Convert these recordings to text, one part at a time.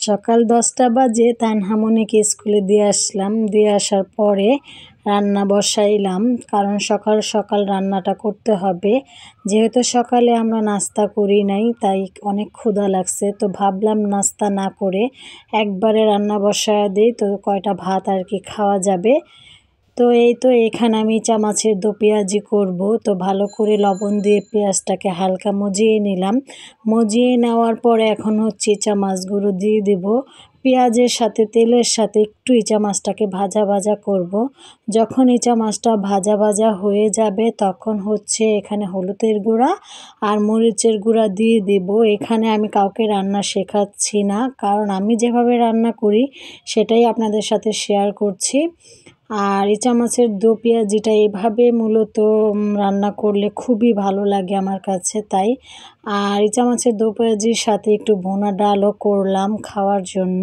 সকাল 10টা বাজে তানহামনিকে স্কুলে দিয়ে আসলাম। দিয়ে আসার পরে রান্না বসাইলাম, কারণ সকাল সকাল রান্নাটা করতে হবে। যেহেতু সকালে আমরা নাস্তা করি নাই, তাই অনেক ক্ষুধা লাগছে, তো ভাবলাম নাস্তা না করে একবারে রান্না বসায় দিই, তো কয়টা ভাত আর কি খাওয়া যাবে। তো এখানে আমি ইচা মাছের দো পেঁয়াজি করব। তো ভালো করে লবণ দিয়ে পেঁয়াজটাকে হালকা মজিয়ে নিলাম। মজিয়ে নেওয়ার পরে এখন হচ্ছে ইচা মাছগুলো দিয়ে দেব। পেঁয়াজের সাথে তেলের সাথে একটু ইচা মাছটাকে ভাজা ভাজা করব। যখন ইচা মাছটা ভাজা ভাজা হয়ে যাবে তখন হচ্ছে এখানে হলুদের গুঁড়া আর মরিচের গুঁড়া দিয়ে দেব। এখানে আমি কাউকে রান্না শেখাচ্ছি না, কারণ আমি যেভাবে রান্না করি সেটাই আপনাদের সাথে শেয়ার করছি। আর ইচা মাছের দো পেঁয়াজিটা এভাবে মূলত রান্না করলে খুবই ভালো লাগে আমার কাছে, তাই। আর ইচা মাছের দো পেঁয়াজির সাথে একটু ভুনা ডালও করলাম খাওয়ার জন্য।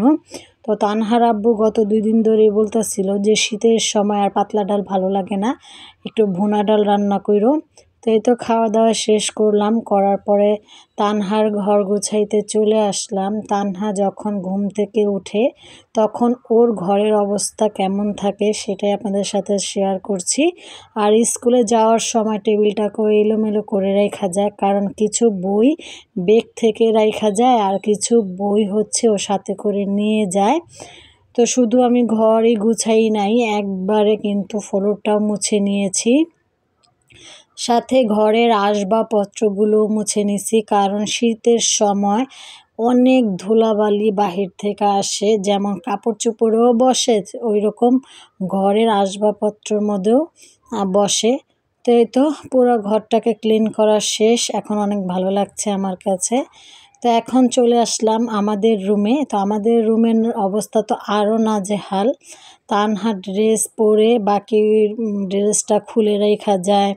তো তানহার আব্বু গত 2 দিন ধরেই বলতেছিল যে শীতের সময় আর পাতলা ডাল ভালো লাগে না, একটু ভুনা ডাল রান্না কইরো। তো এই তো খাওয়া দাওয়া শেষ করলাম, করার পরে তানহার ঘর গুছাইতে চলে আসলাম। তানহা যখন ঘুম থেকে উঠে তখন ওর ঘরের অবস্থা কেমন থাকে সেটাই আপনাদের সাথে শেয়ার করছি। আর স্কুলে যাওয়ার সময় টেবিলটাকেও এলোমেলো করে রাখা যায়, কারণ কিছু বই ব্যাগ থেকে রাখা যায় আর কিছু বই হচ্ছে ও সাথে করে নিয়ে যায়। তো শুধু আমি ঘরই গুছাই নাই, একবারে কিন্তু ফ্লোরটাও মুছে নিয়েছি, সাথে ঘরের আসবাবপত্রগুলো মুছে নিছি, কারণ শীতের সময় অনেক ধুলাবালি বাহির থেকে আসে, যেমন কাপড় চোপড়েও বসে ওই রকম ঘরের আসবাবপত্রের মধ্যেও বসে। তো এই তো পুরো ঘরটাকে ক্লিন করা শেষ, এখন অনেক ভালো লাগছে আমার কাছে। তো এখন চলে আসলাম আমাদের রুমে। তো আমাদের রুমের অবস্থা তো আরও নাজেহাল। তানহা ড্রেস পরে বাকি ড্রেসটা খুলে রাখা যায়,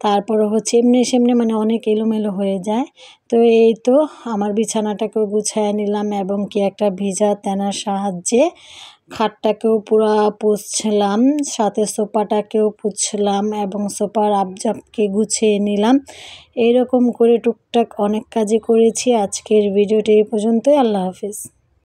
তারপরে হচ্ছে এমনি সেমনি মানে অনেক এলোমেলো হয়ে যায়। তো এই তো আমার বিছানাটাকেও গুছায় নিলাম এবং কি একটা ভিজা তেনার সাহায্যে খাটটাকেও পুরা পুছলাম, সাথে সোফাটাকেও পুছলাম এবং সোফার আবজাবকে গুছিয়ে নিলাম। এইরকম করে টুকটাক অনেক কাজই করেছি। আজকের ভিডিওটি এই পর্যন্তই। আল্লাহ হাফিজ।